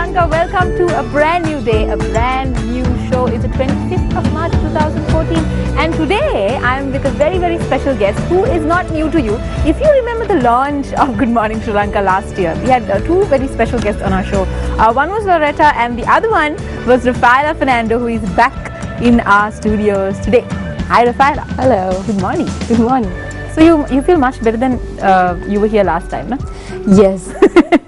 Lanka, welcome to a brand new day, a brand new show. It's the 25th of March 2014 and today I'm with a very, very special guest who is not new to you. If you remember the launch of Good Morning Sri Lanka last year, we had two very special guests on our show. One was Loretta and the other one was Rafaela Fernando, who is back in our studios today. Hi Rafaela. Hello. Good morning. Good morning. So you feel much better than you were here last time, no? Yes.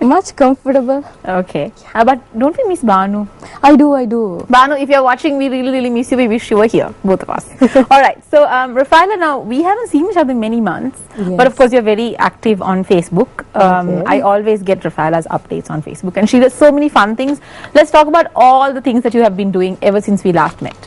Much comfortable. Okay. But don't we miss Banu? I do. Banu, if you're watching, we really miss you. We wish you were here, both of us. Alright, so Rafaela, now we haven't seen each other in many months, Yes. but of course you're very active on Facebook. Okay. I always get Rafaela's updates on Facebook and she does so many fun things. Let's talk about all the things that you have been doing ever since we last met.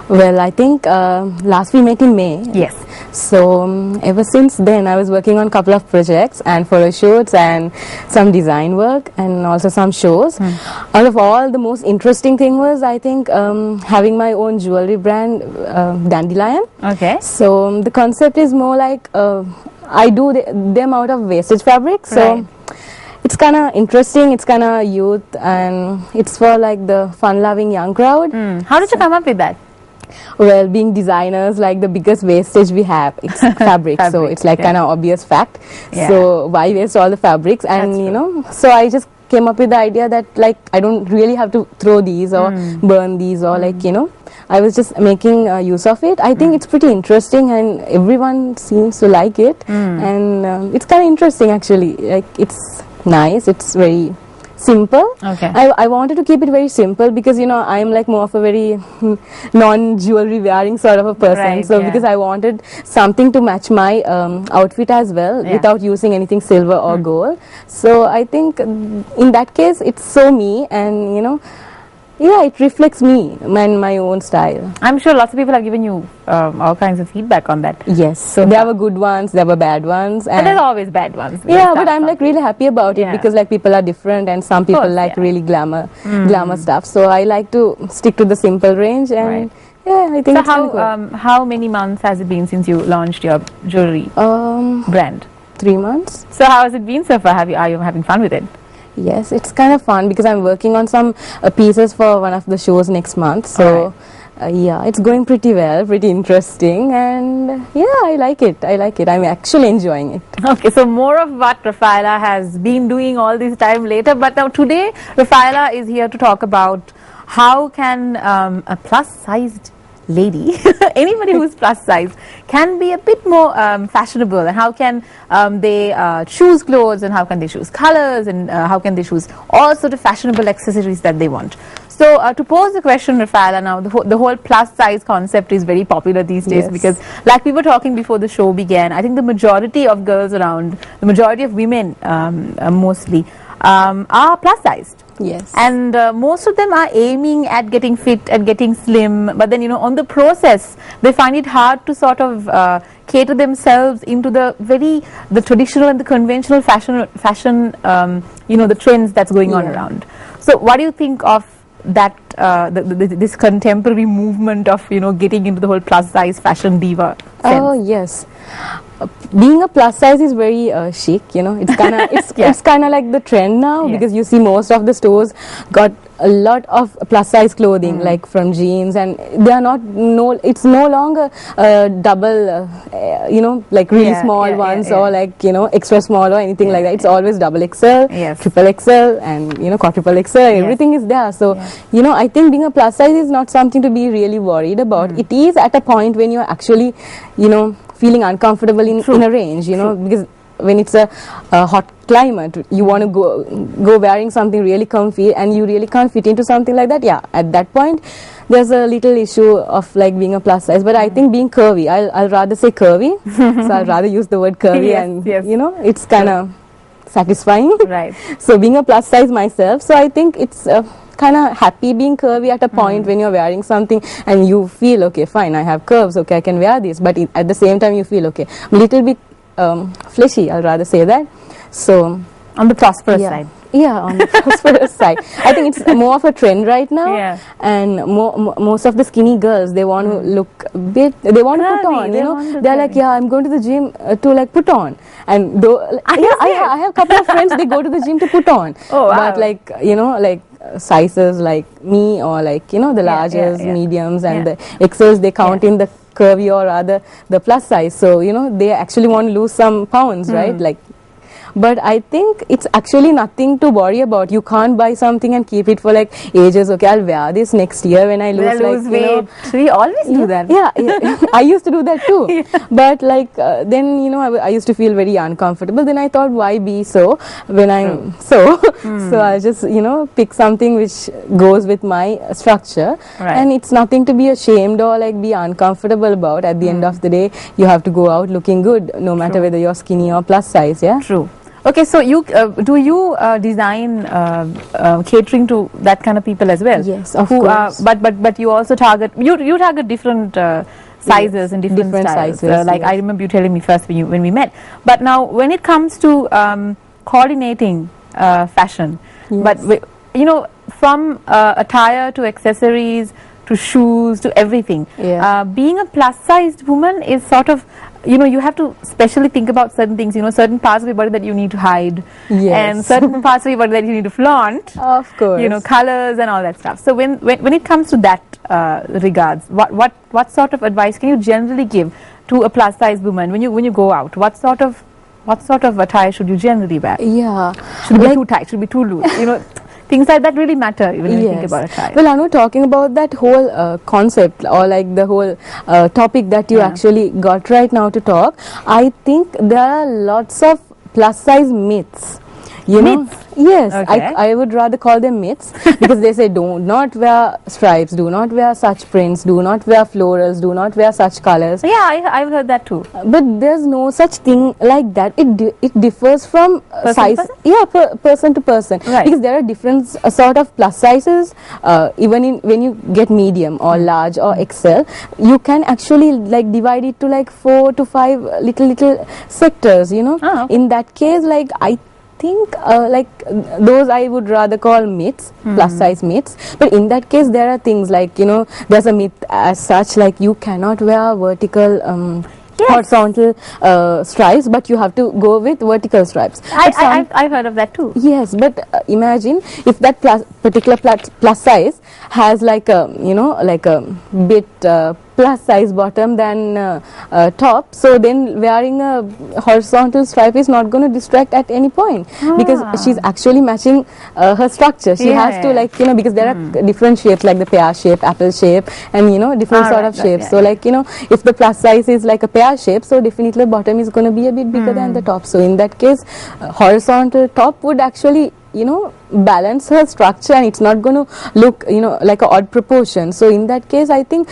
Well, I think last we met in May. Yes. So ever since then I was working on a couple of projects and photo shoots and some design work and also some shows. Out of all, the most interesting thing was, I think, having my own jewelry brand, Dandelion. Okay. So the concept is more like I do them out of wastage fabric. So Right. it's kind of interesting, it's kind of youth, and it's for like the fun-loving young crowd. How did you come up with that? Well, being designers, like the biggest wastage we have, it's fabric. So Fabric, it's like yeah. kind of obvious fact. Yeah. So why waste all the fabrics? And That's you true. know, so I just came up with the idea that like I don't really have to throw these or burn these or like, you know, I was just making use of it. I think it's pretty interesting and everyone seems to like it. And it's kind of interesting actually. Like it's nice, it's very simple. Okay. I wanted to keep it very simple because, you know, I'm like more of a very non-jewelry wearing sort of a person. Right, So yeah. because I wanted something to match my outfit as well, Yeah. without using anything silver or gold. So I think in that case it's so me, and you know, yeah, it reflects me and my own style. I'm sure lots of people have given you all kinds of feedback on that. Yes, so there were good ones, there were bad ones, But and there's always bad ones. yeah, but I'm like really happy about it Yeah. because like people are different and some people course, like yeah. really glamour stuff. So I like to stick to the simple range, and Right. yeah, I think So it's kinda cool. how many months has it been since you launched your jewelry brand? 3 months. So how has it been so far? Are you having fun with it? Yes, it's kind of fun because I'm working on some pieces for one of the shows next month. So yeah, it's going pretty well, pretty interesting, and yeah, I like it. I'm actually enjoying it. Okay, so more of what Rafaela has been doing all this time later. But now today, Rafaela is here to talk about how can a plus-sized lady, anybody who's plus size, can be a bit more fashionable, and how can they choose clothes, and how can they choose colors, and how can they choose all sort of fashionable accessories that they want. So to pose the question, Rafaela, now the whole plus size concept is very popular these days. Yes. Because like we were talking before the show began, I think the majority of girls around, the majority of women mostly, are plus sized. Yes. And most of them are aiming at getting fit and getting slim, but then, you know, on the process they find it hard to sort of cater themselves into the traditional and the conventional fashion you know, the trends that's going on Yeah. around. So what do you think of that this contemporary movement of, you know, getting into the whole plus size fashion diva sense? Oh yes, being a plus size is very chic. You know, it's kind of Yeah. it's kind of like the trend now. Yes. Because you see most of the stores got a lot of plus size clothing, like from jeans, and they are not it's no longer double, you know, like really Yeah, small yeah, ones yeah. or like, you know, extra small or anything like that. It's always double XL, Yes. triple XL, and you know, quadruple XL. Everything is there. So you know, I think being a plus size is not something to be really worried about. It is at a point when you're actually, you know, feeling uncomfortable in a range, you know, because when it's a hot climate, you want to go wearing something really comfy, and you really can't fit into something like that. Yeah, at that point there's a little issue of like being a plus size. But I think being curvy, I'll rather say curvy. So I'll rather use the word curvy. Yes, and yes. you know, it's kind of satisfying. Right. So being a plus size myself, so I think it's kind of happy being curvy at a point when you're wearing something and you feel, okay, fine, I have curves, okay, I can wear this, but at the same time you feel, okay, I'm a little bit fleshy, I'll rather say that. So On the prosperous yeah. side. Yeah, on the prosperous side. I think it's more of a trend right now. Yeah. And most of the skinny girls, they want to look a bit, they want to put Curvy, on, they you know. want to They're like, curvy. yeah, I'm going to the gym to like put on. And though, I have a couple of friends, they go to the gym to put on. Oh, wow. But like, you know, like sizes like me, or like, you know, the larges, mediums, and the XLs, they count in the curvy or rather the plus size. So, you know, they actually want to lose some pounds, right? Like, but I think it's actually nothing to worry about. You can't buy something and keep it for like ages. Okay, I'll wear this next year when I lose, weight. We always do that. Yeah, I used to do that too. But like then, you know, I used to feel very uncomfortable. Then I thought, why be so when I'm so? So I'll just, you know, pick something which goes with my structure, and it's nothing to be ashamed or like be uncomfortable about. At the end of the day, you have to go out looking good, no matter whether you're skinny or plus size. Yeah. True. Okay, so you do you design catering to that kind of people as well? Yes, of course. But you also target you target different sizes and different styles. Sizes, like I remember you telling me first when we met. But now when it comes to coordinating fashion, but you know, from attire to accessories to shoes to everything, being a plus sized woman is sort of, you know, you have to specially think about certain things, you know, certain parts of your body that you need to hide, and certain parts of your body that you need to flaunt, of course, you know, colors and all that stuff. So when it comes to that regards, what sort of advice can you generally give to a plus size woman when you go out? What sort of attire should you generally wear? Yeah, should it be too tight, should it be too loose, you know? Things like that really matter when you think about attire. Well, Anu, talking about that whole concept, or like the whole topic that you actually got right now to talk, I think there are lots of plus size myths. You know? Yes, I would rather call them myths, because they say do not wear stripes, do not wear such prints, do not wear florals, do not wear such colors. Yeah, I've heard that too. But there's no such thing like that. It differs from size, person to person. Right. Because there are different sort of plus sizes. Even when you get medium or large or XL, you can actually like divide it to like 4 to 5 little sectors. You know, in that case, like I think like those I would rather call myths, plus size myths. But in that case, there are things like, you know, there's a myth as such, like you cannot wear vertical horizontal stripes, but you have to go with vertical stripes. I've heard of that too. Yes, but imagine if that particular plus size has like a, you know, like a bit plus size bottom than top, so then wearing a horizontal stripe is not going to distract at any point, because she's actually matching her structure. She has to, like, you know, because there are different shapes like the pear shape, apple shape, and, you know, different sort of shapes. So like, you know, if the plus size is like a pear shape, so definitely the bottom is going to be a bit bigger than the top. So in that case, horizontal top would actually, you know, balance her structure, and it's not going to look, you know, like a odd proportion. So in that case, I think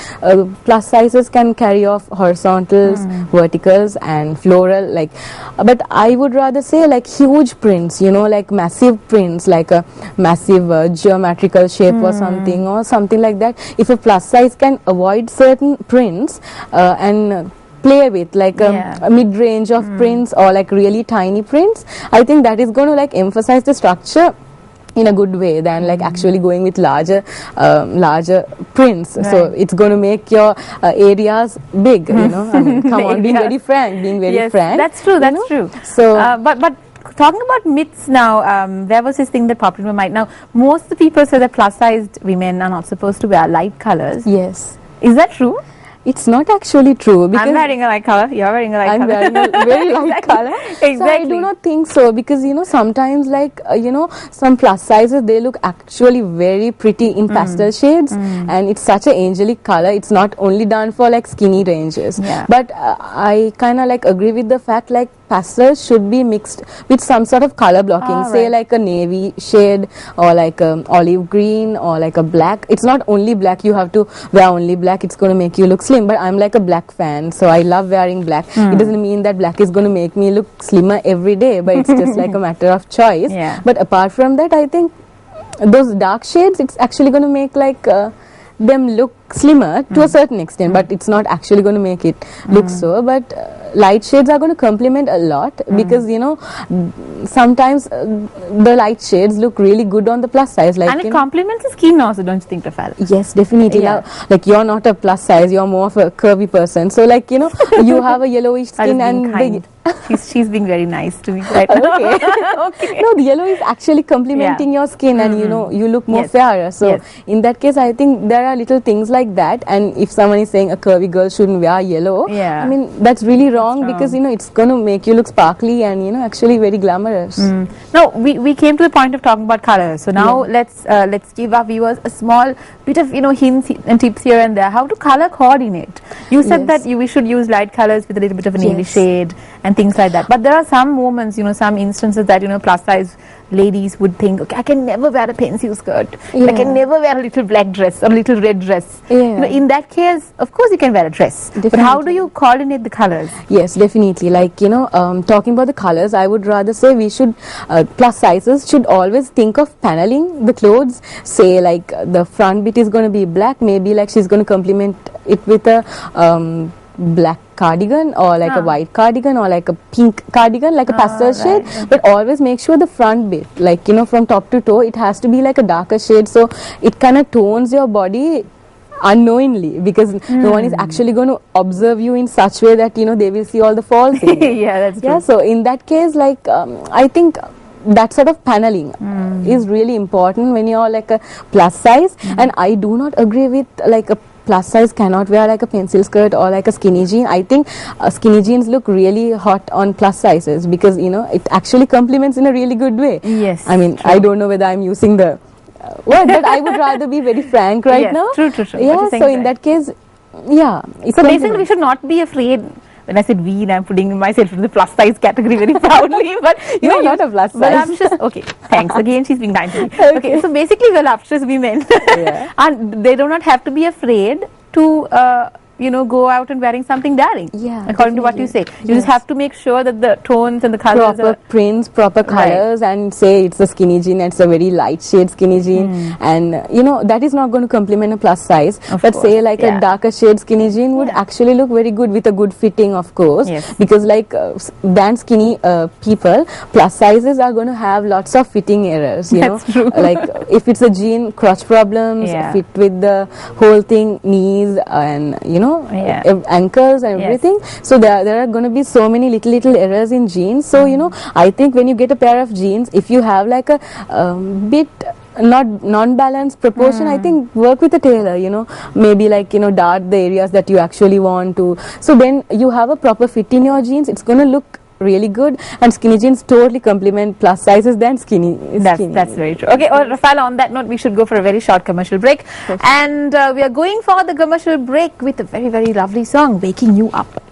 plus sizes can carry off horizontals, verticals, and floral, like, but I would rather say like huge prints, you know, like massive prints, like a massive geometrical shape or something like that. If a plus size can avoid certain prints and play with like a mid-range of prints or like really tiny prints, I think that is going to like emphasize the structure in a good way than like actually going with larger prints. So it's going to make your areas big, you know. I mean, come on, being very frank. That's true, that's true. So but talking about myths now, there was this thing that popped into my mind. Now, most of the people say that plus sized women are not supposed to wear light colors. Yes. Is that true? It's not actually true, because I'm wearing a light color, you're wearing a light color. I'm wearing a very light color. Exactly. So I do not think so, because, you know, sometimes like, you know, some plus sizes, they look actually very pretty in pastel shades, and it's such an angelic color. It's not only done for like skinny ranges. But I kind of like agree with the fact like pastels should be mixed with some sort of color blocking, say like a navy shade or like olive green or like a black. It's not only black, you have to wear only black, it's going to make you look slim, but I'm like a black fan, so I love wearing black. It doesn't mean that black is going to make me look slimmer every day, but it's just like a matter of choice. But apart from that, I think those dark shades, it's actually going to make like them look slimmer to a certain extent, but it's not actually going to make it look so. But light shades are going to complement a lot, because you know, sometimes the light shades look really good on the plus size, like, and it complements the skin also, don't you think, Rafaela? Yes, definitely. Yeah. Like, you're not a plus size, you're more of a curvy person, so like, you know, you have a yellowish skin and kind. She's being very nice to me right now. Okay. No, the yellow is actually complementing your skin, and you know, you look more fairer. So in that case, I think there are little things like that. And if someone is saying a curvy girl shouldn't wear yellow, I mean, that's really wrong, because you know, it's going to make you look sparkly and, you know, actually very glamorous. Now we came to the point of talking about colors. So now let's give our viewers a small bit of, you know, hints and tips here and there how to color coordinate. You said that we should use light colors with a little bit of a navy shade and things like that. But there are some moments, you know, some instances that, you know, plus size ladies would think, okay, I can never wear a pencil skirt. I can never wear a little black dress or a little red dress. You know, in that case, of course you can wear a dress. Definitely. But how do you coordinate the colors? Yes, definitely. Like, you know, talking about the colors, I would rather say we should, plus sizes should always think of paneling the clothes. Say like the front bit is going to be black, maybe like she's going to complement it with a black cardigan, or like a white cardigan, or like a pink cardigan, like a pastel shade. But always make sure the front bit, like, you know, from top to toe, it has to be like a darker shade, so it kind of tones your body unknowingly, because no one is actually going to observe you in such way that, you know, they will see all the faults in you. That's true. So in that case, like, I think that sort of paneling is really important when you're like a plus size. And I do not agree with like a plus size cannot wear like a pencil skirt or like a skinny jean. I think skinny jeans look really hot on plus sizes, because, you know, it actually complements in a really good way. I mean, I don't know whether I'm using the word, but I would rather be very frank right now. True. So in that case, so basically we should not be afraid. When I said we, I'm putting myself in the plus size category very proudly, but you know, not a plus size. Voluptuous, okay, thanks. Again, she's being kind to me. Okay, so basically voluptuous women, and they do not have to be afraid to you know, go out and wearing something daring. According to what you say, you just have to make sure that the tones and the colors proper prints, proper colors, and say it's a skinny jean, it's a very light shade skinny jean, and you know, that is not going to complement a plus size. But say like a darker shade skinny jean would actually look very good with a good fitting, of course, because like than skinny people, plus sizes are going to have lots of fitting errors, you know. Like if it's a jean, crotch problems, fit with the whole thing, knees, and you know, ankles and everything. So there are going to be so many little errors in jeans. So you know, I think when you get a pair of jeans, if you have like a bit not non-balanced proportion, I think work with a tailor, you know, maybe like, you know, dart the areas that you actually want to, so then you have a proper fit in your jeans. It's going to look really good, and skinny jeans totally complement plus sizes than skinny. That's very true. Okay, Rafaela, on that note, we should go for a very short commercial break, and we are going for the commercial break with a very, very lovely song, Waking You Up.